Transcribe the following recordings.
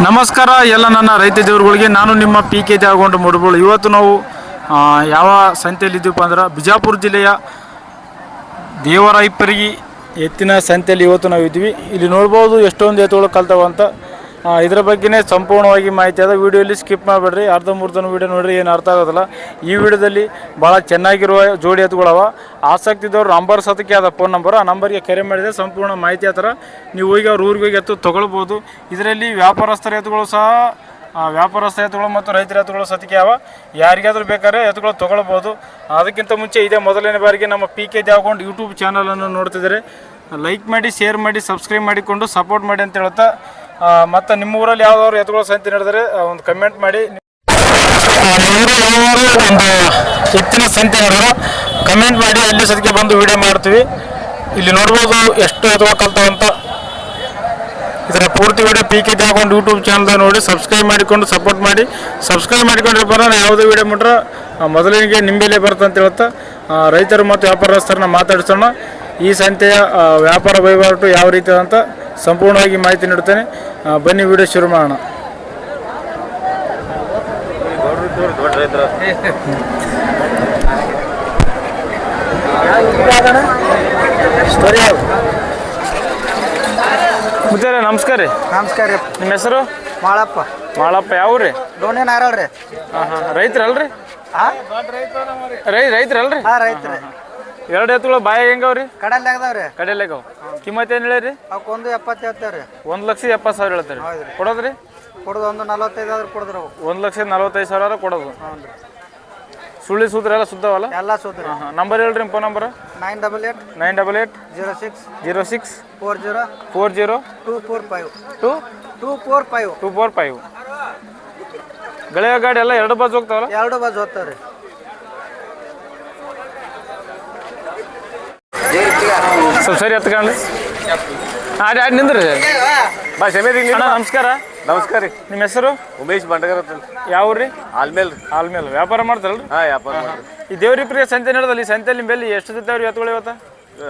ನಮಸ್ಕಾರ ಎಲ್ಲ ನನ್ನ ರೈತ ದೇವರುಗಳಿಗೆ. ನಾನು ನಿಮ್ಮ PK ಜಾಗೊಂಡು ಮೂಡಬೋಳು. ಇವತ್ತು ನಾವು ಯಾವ ಸಂತೆಯಲ್ಲಿದ್ದೀವಪ್ಪ ಅಂದ್ರೆ ಬಿಜಾಪುರ ಜಿಲ್ಲೆಯ ದೇವರಾಯಪರಿಗೆ ಎತ್ತಿನ ಸಂತೆಯಲ್ಲಿ ಇವತ್ತು ನಾವು ಇದ್ದೀವಿ. ಇಲ್ಲಿ ನೋಡ್ಬೋದು ಎಷ್ಟೊಂದು ಎತ್ತುಗಳು ಕಲ್ತಾವಂತ. ಇದರ ಬಗ್ಗೆನೇ ಸಂಪೂರ್ಣವಾಗಿ ಮಾಹಿತಿ ಅದ. ವಿಡಿಯೋಲಿ ಸ್ಕಿಪ್ ಮಾಡಬೇಡ್ರಿ, ಅರ್ಧಂಬರ್ಧನ ವಿಡಿಯೋ ನೋಡ್ರಿ, ಏನು ಅರ್ಥ ಆಗೋದಿಲ್ಲ. ಈ ವಿಡಿಯೋದಲ್ಲಿ ಭಾಳ ಚೆನ್ನಾಗಿರುವ ಜೋಡಿ ಎತ್ತುಗಳವ. ಆಸಕ್ತಿ ಇದ್ದವ್ರು ನಂಬರ್ ಸತಕ್ಕೆ ಅದ ಫೋನ್ ನಂಬರ್, ಆ ನಂಬರ್ಗೆ ಕರೆ ಮಾಡಿದರೆ ಸಂಪೂರ್ಣ ಮಾಹಿತಿ ಆ ಥರ ನೀವು ಹೋಗಿ ಅವ್ರ ಊರಿಗೆ ಹೋಗಿ ಎತ್ತು ತೊಗೊಳ್ಬೋದು. ಇದರಲ್ಲಿ ವ್ಯಾಪಾರಸ್ಥರ ಎತ್ತುಗಳು ಸಹ, ವ್ಯಾಪಾರಸ್ಥ ಎತ್ತುಗಳು ಮತ್ತು ರೈತರ ಎತ್ತುಗಳು ಸತಿಕೆ ಅವ. ಯಾರಿಗಾದ್ರೂ ಬೇಕಾದ್ರೆ ಎತ್ತುಗಳು ತೊಗೊಳ್ಬೋದು. ಅದಕ್ಕಿಂತ ಮುಂಚೆ ಇದೇ ಮೊದಲನೇ ಬಾರಿಗೆ ನಮ್ಮ PK ಜಾಗೊಂಡು ಯೂಟ್ಯೂಬ್ ಚಾನಲನ್ನು ನೋಡ್ತಿದ್ದಾರೆ. ಲೈಕ್ ಮಾಡಿ, ಶೇರ್ ಮಾಡಿ, ಸಬ್ಸ್ಕ್ರೈಬ್ ಮಾಡಿಕೊಂಡು ಸಪೋರ್ಟ್ ಮಾಡಿ ಅಂತ ಹೇಳ್ತಾ, ಮತ್ತು ನಿಮ್ಮ ಊರಲ್ಲಿ ಯಾವ್ದಾದ್ರು ಎತ್ತುಗಳು ಸಂತೆ ನಡೆದರೆ ಒಂದು ಕಮೆಂಟ್ ಮಾಡಿ. ಒಂದು ಎತ್ತಿನ ಸಂತೆ ನಡೆದ್ರೆ ಕಮೆಂಟ್ ಮಾಡಿ, ಅಲ್ಲಿ ಸತಿಗೆ ಬಂದು ವಿಡಿಯೋ ಮಾಡ್ತೀವಿ. ಇಲ್ಲಿ ನೋಡ್ಬೋದು ಎಷ್ಟು ಎತ್ತುಗಳು ಕಲ್ತಾವಂತ. ಇದರ ಪೂರ್ತಿ ವಿಡಿಯೋ PK ಜಾಗೊಂಡು ಯೂಟ್ಯೂಬ್ ಚಾನಲ್ದಾಗ ನೋಡಿ ಸಬ್ಸ್ಕ್ರೈಬ್ ಮಾಡಿಕೊಂಡು ಸಪೋರ್ಟ್ ಮಾಡಿ. ಸಬ್ಸ್ಕ್ರೈಬ್ ಮಾಡಿಕೊಂಡ್ರೆ ನಾನು ಯಾವುದೇ ವಿಡಿಯೋ ಮಾಡ್ರೆ ಮೊದಲಿಗೆ ನಿಂಬೆಲೆ ಬರುತ್ತೆ ಅಂತ ಹೇಳ್ತಾ, ರೈತರು ಮತ್ತು ವ್ಯಾಪಾರಸ್ಥರನ್ನ ಮಾತಾಡಿಸೋಣ. ಈ ಸಂತೆಯ ವ್ಯಾಪಾರ ವಹಿವಾಟು ಯಾವ ರೀತಿ ಅಂತ ಸಂಪೂರ್ಣವಾಗಿ ಮಾಹಿತಿ ನೀಡುತ್ತೇನೆ. ಬನ್ನಿ ವಿಡಿಯೋ ಶುರು ಮಾಡೋಣ. ಮುತ್ತಾರೆ ನಮಸ್ಕಾರ ರೀ. ನಮಸ್ಕಾರ ರೀ. ನಿಮ್ಮ ಹೆಸರು? ಮಾಳಪ್ಪ. ಮಾಳಪ್ಪ ಯಾವ ರೀ? ಡೋಣೆ ನಾರಾಳ ರೀ. ರೈತರಲ್ರಿ? ರೈತರಲ್ರಿ? ಹಾಂ ರೈತ್ರಿ. ಎರಡು ಎತ್ತುಗಳು ಬಾಯಿ ಹೆಂಗವ್ರಿ? ಕಡಲ್ ಆಗ್ದಾವ್ರಿ. ಕಡೆಯಲ್ಲಾಗವ. ಕಿಮ್ಮತ್ ಏನು ಹೇಳಿರಿ? ಅವಕ್ಕೆ 1,70,000 ಹೇಳ್ತೇವ್ರಿ. 1,70,000 ಹೇಳ್ತಾರೆ. ಕೊಡೋದ್ರಿ? ಕೊಡೋದು 1,45,000 ಆದ್ರೆ ಕೊಡಿದ್ರು. 1,45,000 ಕೊಡೋದು. ಸುಳ್ಳಿ ಸೂತ್ರ ಎಲ್ಲ ಸುದ್ದವಲ್ಲ? ಎಲ್ಲ ಸೂತ್ರಿ. ನಂಬರ್ ಹೇಳ್ರಿ, ಫೋನ್ ನಂಬರ್? 988 06 40 245. ಗೆಳೆಯ ಗಾಡಿ ಎಲ್ಲ ಎರಡು ಬಾಜು ಹೋಗ್ತಾವಲ್ಲ? ಎರಡು ಬಾಜು ಹೋಗ್ತಾವ್ರಿ. ಸ್ವಲ್ಪ ಸರಿ ಹತ್ಕೊಂಡ್ರಿ. ನಿಂದ್ರಿ. ನಮಸ್ಕಾರ. ನಮಸ್ಕಾರ ರೀ. ನಿಮ್ಮ ಹೆಸರು? ಉಮೇಶ್ ಬಂಡಗರ. ಯಾವ ರೀ? ಆಲ್ಮೇಲ್. ವ್ಯಾಪಾರ ಮಾಡ್ತಾರಲ್ರಿ? ಹಾಂ, ವ್ಯಾಪಾರ ಮಾಡ್ರಿ. ಈ ದೇವ್ರಿಪ್ರಿಯ ಸಂತೆ ನಡೆದಲ್ಲಿ ಈ ಸಂತೆಯಲ್ಲಿ ನಿಂಬಲ್ಲಿ ಎಷ್ಟು ಜೊತೆವ್ರಿ ಎತ್ತುಗಳು ಇವತ್ತು?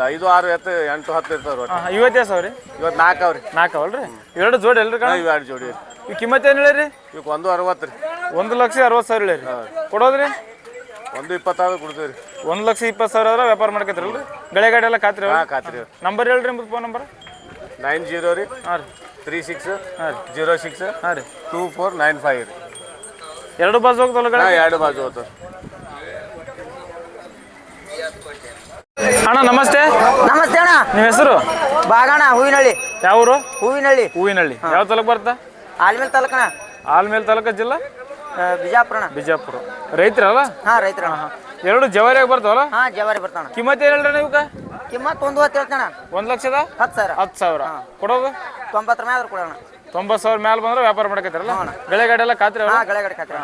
5, 6 ಎತ್ತು 8, 10 ಇರ್ತಾವ್ರಿ. ಇವತ್ತು ಎಷ್ಟು ಅವ್ರಿ? ಇವತ್ತು 4 ಅವ್ರಿ. 4 ಅವಲ್ರಿ? ಎರಡು ಜೋಡಿ ಅಲ್ರಿ? ಇವು 2 ಜೋಡಿ. ಈ ಕಿಮ್ಮತ್ ಏನು ಹೇಳಿರಿ? ಇವಕ್ಕೆ 1,60,000 ರೀ. 1,60,000 ಹೇಳಿರಿ. ಕೊಡೋದ್ರಿ? 1,20,000 ಕೊಡ್ತೀವಿ ರೀ. 1,20,000 ಆದ್ರೆ ವ್ಯಾಪಾರ ಮಾಡ್ಕೈತಿರಲ್ರಿ? ಗೆಳೆ ಗಾಡಿ ಎಲ್ಲ ಖಾತ್ರಿ? ಹಾಂ, ಖಾತ್ರಿ. ನಂಬರ್ ಹೇಳ್ರಿ, ನಿಮ್ಮದು ಫೋನ್ ನಂಬರ್? 90 ರೀ. ಹಾಂ ರೀ. 36 ಹಾಂ ರೀ. 06 ಹಾಂ ರೀ. 2495 ರೀ. ಎರಡು ಬಾಜು ಹೋಗ್ತಲ್ಲ ಗಾಡಿ? ಹಾಂ, 2 ಬಾಜು ಹೋಗ್ತಾವೆ. ಅಣ್ಣ ನಮಸ್ತೆ. ನಮಸ್ತೆ ಅಣ್ಣ. ನಿಮ್ಮ ಹೆಸರು? ಬಾಗಣ. ಹೂವಿನಹಳ್ಳಿ. ಯಾವ ಊರು? ಹೂವಿನಹಳ್ಳಿ. ಯಾವ ತಾಲೂಕು ಬರ್ತಾ? ಆಲ್ಮೇಲ್ ತಾಲೂಕಣ. ಆಲ್ಮೇಲ್ ತಾಲೂಕು, ಜಿಲ್ಲಾ ಬಿಜಾಪುರಣ. ಬಿಜಾಪುರ. ರೈತರಲ್ಲ? ಹಾಂ ರೈತರ. ಎರಡು ಜವಾರಿಯಾಗಿ ಬರ್ತಾವಲ್ಲ? ಹಾಂ ಜವಾರಿ ಬರ್ತಾಣ. ಕಿಮ್ಮತ್ ಏನು ಹೇಳ್ರಿ ನೀವು? ಕಿಮ್ಮತ್ 1,10,000 ಹೇಳ್ತಾಣ. 1,10,000? 10,000 ಕೊಡೋದು? 90 ಮೇಲೆ ಆದ್ರೂ ಕೊಡೋಣ. 90,000 ಮೇಲೆ ಬಂದ್ರೆ ವ್ಯಾಪಾರ ಮಾಡ್ಕೈತಿರಲ್ಲ? ಗೆಳೆ ಗಾಡಿ ಎಲ್ಲ ಖಾತ್ರಿ? ಹಾಂ ಗೆಳೆ ಗಾಡಿ ಖಾತ್ರಿ.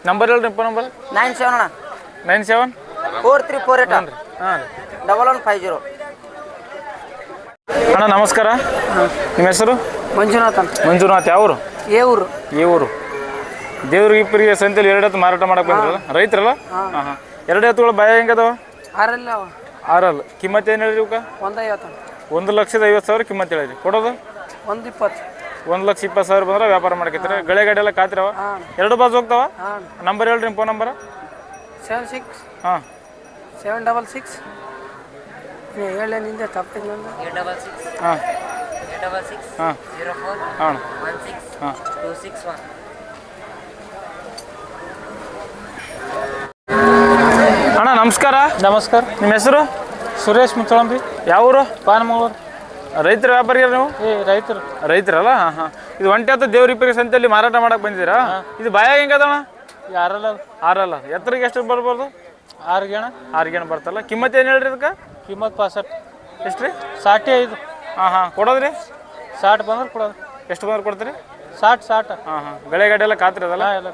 ನಂಬರ್ ಹೇಳ್ರಿ, ಫೋನ್ ನಂಬರ್? 97 ಅಣ್ಣ. 97 4348 ಹಾಂ 1150. ಅಣ್ಣ ನಮಸ್ಕಾರ. ನಿಮ್ಮ ಹೆಸರು? ಮಂಜುನಾಥ್. ಯಾವರು? ಏ ಊರು. ದೇವ್ರಿಗೆ ಇಬ್ಬರಿಗೆ ಸಂತೆಯಲ್ಲಿ ಎರಡು ಎತ್ತು ಮಾರಾಟ ಮಾಡಕ್ಕೆ ಬಂದ್ರಲ್ಲ? ರೈತರಲ್ಲ? ಹಾಂ. ಎರಡು ಎತ್ತುಗಳು ಬಾಯ ಹೆಂಗದವ? 6 ಕಿಮ್ಮತ್ ಏನು ಹೇಳಿರಿ ಇವಕ್ಕೆ? 1,50,000 ಕಿಮ್ಮತ್ ಹೇಳಿರಿ. ಕೊಡೋದು? 1,20,000 ಬಂದ್ರೆ ವ್ಯಾಪಾರ ಮಾಡ್ಕೈತಾರೆ. ಗೆಳೆ ಗಾಡಿ ಎಲ್ಲ ಖಾತ್ರಿ ಅವ? ಎರಡು ಬಾಜು ಹೋಗ್ತಾವ? ನಂಬರ್ ಹೇಳ್ರಿ, ಫೋನ್ ನಂಬರ್? 76 ಹಾಂ 766 ಹೇಳಲಿಂದ ತಪ್ಪಿದ ನಂದು 866 ಹಾಂ 866 ಹಾಂ 04 ಹಾಂ 16 ಹಾಂ 261. ಅಣ್ಣ ನಮಸ್ಕಾರ. ನಿಮ್ಮ ಹೆಸರು? ಸುರೇಶ್ ಮುತ್ತಳಂಬಿ. ಯಾವ ಊರು? ಪಾನಮೂರು. ರೈತರ ವ್ಯಾಪಾರಿಗ ನೀವು? ರೈತರಲ್ಲ? ಹಾಂ. ಇದು ಒಂಟೆ ಹತ್ತು ದೇವ್ರಿಪ್ಪರಿಗೆ ಸಂತೆಯಲ್ಲಿ ಮಾರಾಟ ಮಾಡಕ್ಕೆ ಬಂದಿದ್ದೀರಾ? ಇದು ಬಾಯಾಗ ಹೆಂಗದಣ್ಣ? 6 ಎತ್ತರಿಗೆ ಎಷ್ಟು ಬರ್ಬೋದು? 6 ಗೇಣ. 6 ಗೇಣ ಬರ್ತಲ್ಲ. ಕಿಮ್ಮತ್ ಏನು ಹೇಳ್ರಿ ಇದಕ್ಕೆ? ಕಿಮ್ಮತ್ 65. ಎಷ್ಟು ರೀ? 65. ಹಾಂ. ಕೊಡೋದ್ರಿ? 60 ಬಂದ್ರೆ ಕೊಡೋದು. ಎಷ್ಟು ಬಂದ್ರೆ ಕೊಡ್ತೀರಿ? 60. ಹಾಂ. ಗೆಳೆ ಗಾಡಿ ಎಲ್ಲ ಖಾತ್ರಿ ಅದಲ್ಲ? ಎಲ್ಲ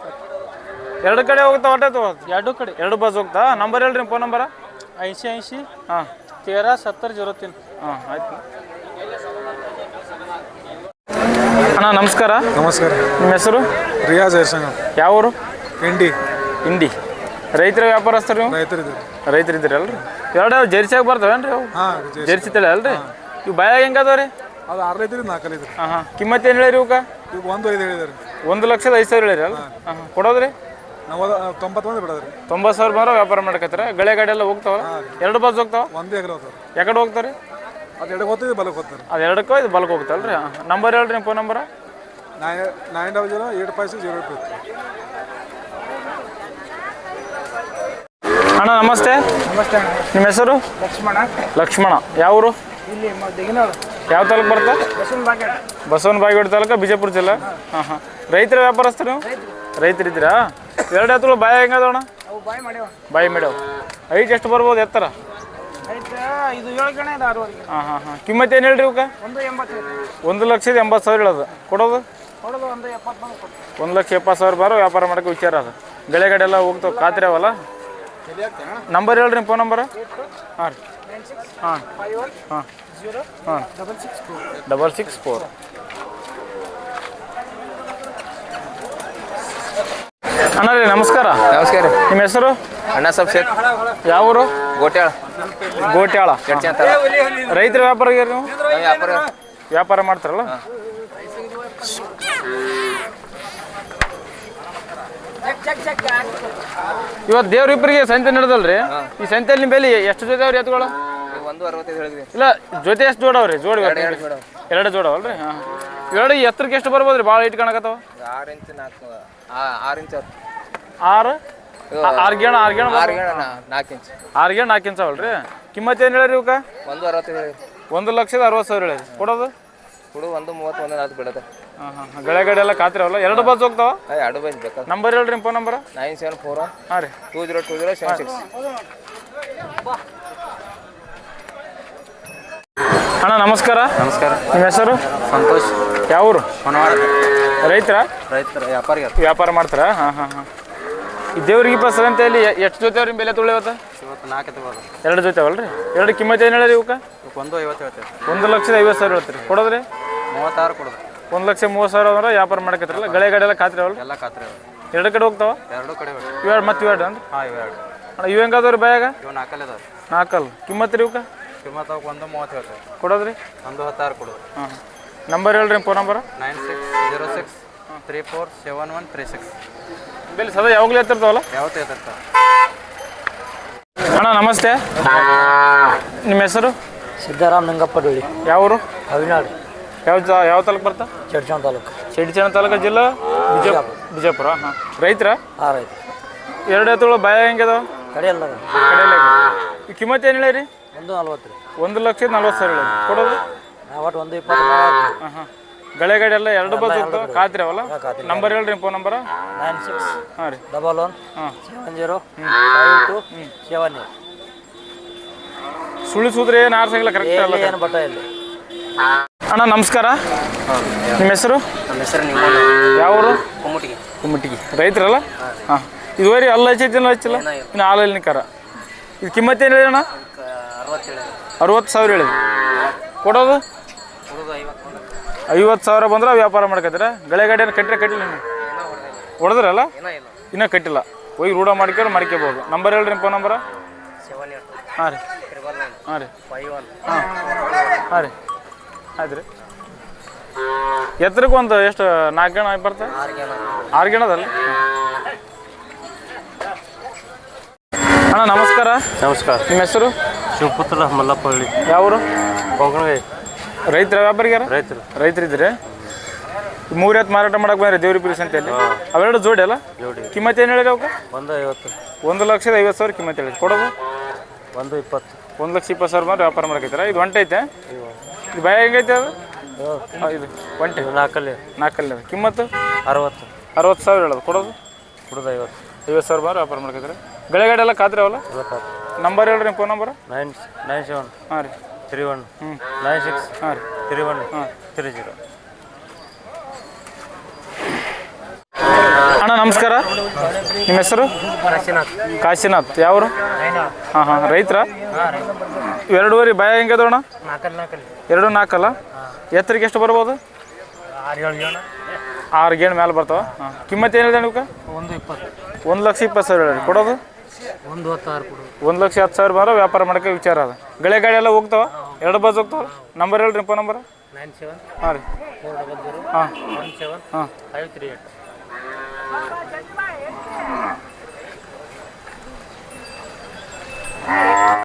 ಎರಡು ಕಡೆ ಹೋಗ್ತಾ ಹೊಟ್ಟೆ ಎರಡು ಕಡೆ ಎರಡು ಬಸ್ ಹೋಗ್ತಾ. ನಂಬರ್ ಹೇಳ್ರಿ, ಫೋನ್ ನಂಬರ? 80 ಹಾಂ 13 70 03. ಹಾಂ ಆಯ್ತು. ಅಣ್ಣ ನಮಸ್ಕಾರ. ನಿಮ್ಮ ಹೆಸರು? ರಿಯಾಜ್ ಐರ್ಸಂಗ. ಯಾವ ಊರು? ಇಂಡಿ. ರೈತರ ವ್ಯಾಪಾರಸ್ಥರು ನೀವು? ರೈತರಿದ್ದೀರಿ ಅಲ್ರಿ? ಎರಡು ಜರ್ಸಿಯಾಗಿ ಬರ್ತಾವೇನ್ರಿ ಅವು? ಜರ್ಸಿ ತಳಿ ಅಲ್ರಿ? ಇವು ಬಾಯಾಗ ಹೆಂಗೆ ಅದಾವ ರೀ? ಅದು 6 ಐತ್ರಿ 4 ಐತ್ರಿ. ಹಾಂ ಹಾಂ ಕಿಮ್ಮತ್ತು ಏನು ಹೇಳಿರಿ ಇವಕ್ಕೆ? ಈಗ 1.5 ಹೇಳಿದಾರೆ. 1,05,000 ಹೇಳಿರಿ ಅಲ್ಲ? ಹಾಂ ಹಾಂ ಕೊಡೋದ್ರಿ? ನಾವು 90 ಬಿಡೋದ್ರಿ. 90,000 ಬಂದ್ರೆ ವ್ಯಾಪಾರ ಮಾಡ್ಕತ್ತೀರ. ಗಳೆ ಗಾಡಿ ಎಲ್ಲ ಹೋಗ್ತಾವಲ್ಲ? ಎರಡು ಬಸ್ ಹೋಗ್ತಾವ? ಒಂದೇ ಎಕರೆ ಹೋಗ್ತಾರೆ. ಯಾಕಡೆ ಹೋಗ್ತಾರೆ? ಅದು ಎಡಕ್ಕೆ ಹೋಗ್ತದೆ ಬಲಕ್ಕೆ ಹೋಗ್ತಾರೆ. ಅದು ಎರಡಕ್ಕೂ ಇದು ಬಲ್ಕ್ ಹೋಗ್ತಲ್ರಿ? ಹಾಂ ನಂಬರ್ ಹೇಳ್ರಿ ನಿಮ್ಮ ಫೋನ್ ನಂಬರ? 900-856-08. ಅಣ್ಣ ನಮಸ್ತೆ. ನಮಸ್ತೆ. ನಿಮ್ಮ ಹೆಸರು? ಲಕ್ಷ್ಮಣ. ಲಕ್ಷ್ಮಣ. ಯಾವ ಊರು? ಇಲ್ಲಿ ದಿಗಿನಾಳು. ಯಾವ ತಾಲೂಕು ಬರುತ್ತೆ? ಬಸವನ ಬಾಗೇಟ್. ಬಸವನ ಬಾಗೇವಾಡಿ ತಾಲೂಕು, ಬಿಜಾಪುರ ಜಿಲ್ಲಾ. ಹಾಂ ಹಾಂ ರೈತರ ವ್ಯಾಪಾರಸ್ಥರು ನೀವು? ರೈತರಿದ್ದೀರಾ? ಎರಡು ಎತ್ತುಗಳು ಬಾಯಿ ಹೆಂಗದವಣ? ಅವು ಬಾಯ್ ಮಾಡ್ಯಾವ. ಬಾಯಿ ಮೇಡವ್. ಹೈಟ್ ಎಷ್ಟು ಬರ್ಬೋದು ಎತ್ತರ? ಆಯ್ತು ಇದು 7 ಗಣೆ ಇದು 6 ವರೆಗೆ. ಹಾಂ ಹಾಂ ಹಾಂ ಕಿಮ್ಮತ್ತು ಏನು ಹೇಳ್ರಿ ಇವಕ್ಕೆ? 1.80. 1,80,000 ಹೇಳೋದು. ಕೊಡೋದು? ಕೊಡೋದು 1.70 ಕೊಡು. 1,70,000 ಬಾರೋ ವ್ಯಾಪಾರ ಮಾಡೋಕ್ಕೆ ವಿಚಾರ ಅದು. ಗಳೆ ಗಾಡಿ ಎಲ್ಲ ಹೋಗ್ತಾವೆ ಖಾತ್ರಿ ಅವಲ್ಲ? ನಂಬರ್ ಹೇಳ್ರಿ ನಿಮ್ಮ ಫೋನ್ ನಂಬರ? ಹಾಂ ರೀ. 96 ಹಾಂ 51 ಹಾಂ 0 ಹಾಂ 664. 664. ಅಣ್ಣ ರೀ ನಮಸ್ಕಾರ. ನಮಸ್ಕಾರ. ನಿಮ್ಮ ಹೆಸರು? ಅಣ್ಣ ಸಾಬ್ ಶೇಖ್. ಯಾವ ಊರು? ಗೋಟ್ಯಾಳ. ಗೋಟ್ಯಾಳ. ರೈತರ ವ್ಯಾಪಾರ ನೀವು ವ್ಯಾಪಾರ ವ್ಯಾಪಾರ ಮಾಡ್ತಾರಲ್ಲ? ಇವತ್ತು ದೇವ್ರಿಬ್ಬರಿಗೆ ಸಂತೆ ನಡೆದಲ್ರಿ? ಈ ಸಂತೆಯಲ್ಲಿ ನಿಮ್ಮ ಬೆಲೆ ಎಷ್ಟು ಜೊತೆ ಅವ್ರಿ ಎತ್ತುಗಳು? 1.65 ಹೇಳಿದ್ವಿ. ಇಲ್ಲ ಜೊತೆ ಎಷ್ಟು ಜೋಡವ್ರಿ? ಜೋಡಿ ಎರಡು ಜೋಡವಲ್ರಿ? ಹಾಂ ಎರಡು ಎತ್ತರಕ್ಕೆ ಎಷ್ಟು ಬರ್ಬೋದು ರೀ? ಭಾಳ ಇಟ್ಟು ಕಾಣಕತ್ತಾವ? 6 ಇಂಚ್ 6 ಇಂಚ್ 6 ಗೇಣ 6 4 ಇಂಚ್ 6 ಗೇಣ 4 ಇಂಚ್ ಅವಲ್ರಿ? ಕಿಮ್ಮತ್ತು ಏನು ಹೇಳಿರಿ ಇವಕ್ಕೆ? 1.60 ಹೇಳಿ. 1,60,000 ಹೇಳಿರಿ. ಕೊಡೋದು? ಕೊಡು 1.30 1.40 ಬಿಡೋದು. ಹಾಂ ಹಾಂ ಗಳೆ ಗಾಡಿ ಎಲ್ಲ ಖಾತ್ರಿ ಅವಲ್ಲ? ಎರಡು ಬಸ್ ಹೋಗ್ತಾವ? ಎರಡು ಬೈಸ್ ಬೇಕಾದ್ರೆ. ನಂಬರ್ ಹೇಳ್ರಿ ನಿಮ್ಮ ಫೋನ್ ನಂಬರ? 974 ಹಾಂ ರೀ 202076. ಅಣ್ಣ ನಮಸ್ಕಾರ. ನಮಸ್ಕಾರ. ನಿಮ್ಮ ಹೆಸರು? ಸಂತೋಷ್. ಯಾವ ಊರು? ರೈತರ? ರೈತರ ವ್ಯಾಪಾರಿಗಾರ. ವ್ಯಾಪಾರ ಮಾಡ್ತಾರಾ? ಹಾಂ ಹಾಂ ಹಾಂ ಈ ದೇವ್ರಿಗೆ ಬಸ್ ಸಂತೆಯಲ್ಲಿ ಎಷ್ಟು ಜೊತೆ ಅವ್ರಿ ಬೆಲೆ ತುಳಿಯವತ್ತ? ಇವತ್ತು 4 ಎತ್ತುಗಳು. ಎರಡು ಜೊತೆ ಅವಲ್ರಿ? ಎರಡು ಕಿಮ್ಮತ್ತು ಏನು ಹೇಳಿರಿ ಇವಕ್ಕೆ? 1.50 ಹೇಳ್ತೇವೆ. 1,50,000 ಹೇಳ್ತೀರಿ. ಕೊಡೋದ್ರಿ? 36 ಕೊಡೋದು. 1,30,000 ಅಂದ್ರೆ ವ್ಯಾಪಾರ ಮಾಡಕತ್ತಿರಲ್ಲ? ಗಳೆ ಗಾಡಿ ಎಲ್ಲ ಖಾತ್ರಿ ಅವಲ್ಲ? ಎಲ್ಲ ಖಾತ್ರಿ. ಎರಡು ಕಡೆ ಹೋಗ್ತಾವ? ಎರಡು ಕಡೆ ಇವೆರಡು ಮತ್ತು ಇವೆರಡು ಅಂದ್ರೆ? ಹಾಂ ಇವೆರಡು. ಅಣ್ಣ ಇವು ಹೆಂಗದವ್ರಿ ಬಾಯಾಗ? ಇವು 4 ಅದಾವೆ. 4 ಕಿಮ್ಮತ್ತು ರೀ ಇವಕ್ಕೆ? ಕಿಮ್ಮತ್ತು 1.30 ಹೇಳ್ತೇವೆ. ಕೊಡೋದ್ರಿ? 1.16 ಕೊಡೋದು. ಹಾಂ ನಂಬರ್ ಹೇಳ್ರಿ ನಿಮ್ಮ ಫೋನ್ ನಂಬರ್? 9606347136. ಬೆಲೆ ಸದಾ ಯಾವಾಗಲೂ ಎತ್ತಿರ್ತಾವಲ್ಲ? ಯಾವತ್ತೂ ಎತ್ತಿರ್ತಾವೆ. ಅಣ್ಣ ನಮಸ್ತೆ. ನಿಮ್ಮ ಹೆಸರು? ಸಿದ್ದರಾಮ್ ನಂಗಪ್ಪ ಡೋಳಿ. ಯಾವ ಊರು? ಅವಿನಾಡು. ಯಾವ ತಾಲೂಕು ಬರ್ತಾ? ಚಡ್ಚಾಣ ತಾಲೂಕು. ಚಡ್ಚಾಣ ತಾಲೂಕು ಜಿಲ್ಲಾ ಬಿಜಾಪುರ. ಹಾಂ ರೈತರ? ಹಾಂ ರೈತ. ಎರಡು ಎತ್ತುಗಳು ಬಾಯ ಹೆಂಗದಾವ? ಕಡೆಯಲ್ಲ ಕಡೆಯಲ್ಲ. ಈ ಕಿಮ್ಮತ್ತು ಏನು ಹೇಳಿರಿ? 1.40 ರೀ. 1,40,000 ಹೇಳಿ. ಕೊಡೋದು? ನಾವು ಒಟ್ಟು 1.20. ಹಾಂ ಹಾಂ ಗಳೆ ಗಾಡಿ ಎಲ್ಲ ಎರಡು ಬಸ್ ಹೋಗ್ತಾವೆ ಖಾತ್ರಿ ಅವಲ್ಲ? ನಂಬರ್ ಹೇಳ್ರಿ ನಿಮ್ಮ ಫೋನ್ ನಂಬರ? 96 ಹಾಂ ರೀ 11 ಹಾಂ 70 52 78. ಸುಳಿಸೂದ್ರೆ ಏನು ಆರ್ಸಂಗಿಲ್ಲ ಕರೆಕ್ಟ್ ಅಲ್ಲ? ಏನು ಬಟ್ಟ ಇಲ್ಲಿ. ಅಣ್ಣ ನಮಸ್ಕಾರ. ನಿಮ್ಮ ಹೆಸರು? ನಮ್ಮ ಹೆಸರು ನಿಮ್ಮ ಯಾವ ಊರು? ಕುಮ್ಮಟಿಗೆ. ಕುಮ್ಮಟಿಗೆ. ರೈತರಲ್ಲ? ಹಾಂ ಇದುವರೆ ಅಲ್ಲ ಹಚ್ಚಿದ್ದಿಲ್ಲ ಹಚ್ಚಿಲ್ಲ? ಇನ್ನು ಹಾಲಲ್ಲಿ ಕರ. ಇದು ಕಿಮ್ಮತ್ತು ಏನು ಹೇಳಿ ಅಣ್ಣ? 60,000 ಹೇಳಿದ್ವಿ. ಕೊಡೋದು? 50,000 ಬಂದ್ರೆ ವ್ಯಾಪಾರ ಮಾಡ್ಕೊತೀರ? ಗಳೆ ಗಾಡಿಯನ್ನು ಕಟ್ಟಿಲ್ಲ ನೀವು? ಹೊಡೆದ್ರಲ್ಲ? ಇನ್ನೂ ಕಟ್ಟಿಲ್ಲ. ಹೋಗಿ ರೂಢ ಮಾಡ್ಕೋಬೋದು. ನಂಬರ್ ಹೇಳ್ರಿ ನಿಮ್ಮ ಫೋನ್ ನಂಬರ? ಹಾಂ ರೀ ಹಾಂ ರೀ ಹಾಂ ಹಾಂ ರೀ ಆಯ್ತು ರೀ. ಎತ್ತರಕ್ಕೆ ಒಂದು ಎಷ್ಟು 4 ಗಣ ಬರ್ತದೆ? 6 ಗಣದಲ್ಲಿ? ಅಣ್ಣ ನಮಸ್ಕಾರ. ನಮಸ್ಕಾರ. ನಿಮ್ಮ ಹೆಸರು? ಶಿವಪುತ್ರ ಮಲ್ಲಪ್ಪಳ್ಳಿ. ಯಾವ ಊರು? ಕೊಂಕಣಿ. ರೈತರ ವ್ಯಾಪಾರಿಗಾರ? ರೈತರು. ರೈತರಿದ್ದೀರಿ? 3 ಎತ್ತು ಮಾರಾಟ ಮಾಡಕ್ಕೆ ಬಂದ್ರಿ ದೇವ್ರಿಪುರಿ ಸಂತೆಯಲ್ಲಿ? ಅವೆರಡು ಜೋಡಿ ಅಲ್ಲ? ಜೋಡಿ. ಕಿಮ್ಮತ್ತು ಏನು ಹೇಳಿರಿ ಅವಕ್ಕೆ? 1.50. 1,50,000 ಕಿಮ್ಮತ್ತು ಹೇಳಿ. ಕೊಡೋದು? 1.20. 1,20,000 ಬಂದ್ರೆ ವ್ಯಾಪಾರ ಮಾಡಕೈತಾರ? ಇದು ಒಂಟೈತೆ? ಇದು ಭಯ ಹೆಂಗೈತೆ ಅದು? ಇದು ಒಂಟೆ 4 ಕಿಮ್ಮತ್ತು? 60,000 ಹೇಳೋದು. ಕೊಡೋದು? 50,000 ಬಂದ್ರೆ ವ್ಯಾಪಾರ ಮಾಡ್ಕೈತಾರ? ಗಳೆ ಗಾಡಿ ಎಲ್ಲ ಖಾತ್ರಿ ಅವಲ್ಲ? ನಂಬರ್ ಹೇಳ್ರಿ ನಿಮ್ಮ ಫೋನ್ ನಂಬರ್? 997 ಹಾಂ ರೀ 31 96 ಹಾಂ ರೀ 31 ಹಾಂ 30. ಅಣ್ಣ ನಮಸ್ಕಾರ. ನಿಮ್ಮ ಹೆಸರು? ಕಾಶಿನಾಥ್. ಯಾವರು? ಹಾಂ ಹಾಂ ರೈತರ? ಎರಡೂವರೆ ಭಯ ಹೆಂಗದೋಣ? 2 4 ಎತ್ತರಿಗೆ ಎಷ್ಟು ಬರ್ಬೋದು? 6 ಗೇಣ್ ಮೇಲೆ ಬರ್ತಾವ? ಹಾಂ ಕಿಮ್ಮತ್ತು ಏನಿದೆ ನೀವು? 1,20,000 ಹೇಳಿ. ಕೊಡೋದು? 1,10,000 ಬಂದ್ರೆ ವ್ಯಾಪಾರ ಮಾಡೋಕ್ಕೆ ವಿಚಾರ ಅದ. ಗಳೆ ಗಾಡಿ ಎಲ್ಲ ಹೋಗ್ತಾವ? ಎರಡು ಬಸ್ ಹೋಗ್ತಾವ? ನಂಬರ್ ಹೇಳ್ರಿ ಫೋನ್ ನಂಬರ್? 97 ಹಾಂ ರೀ 400 ಹಾಂ 17 ಹಾಂ 538.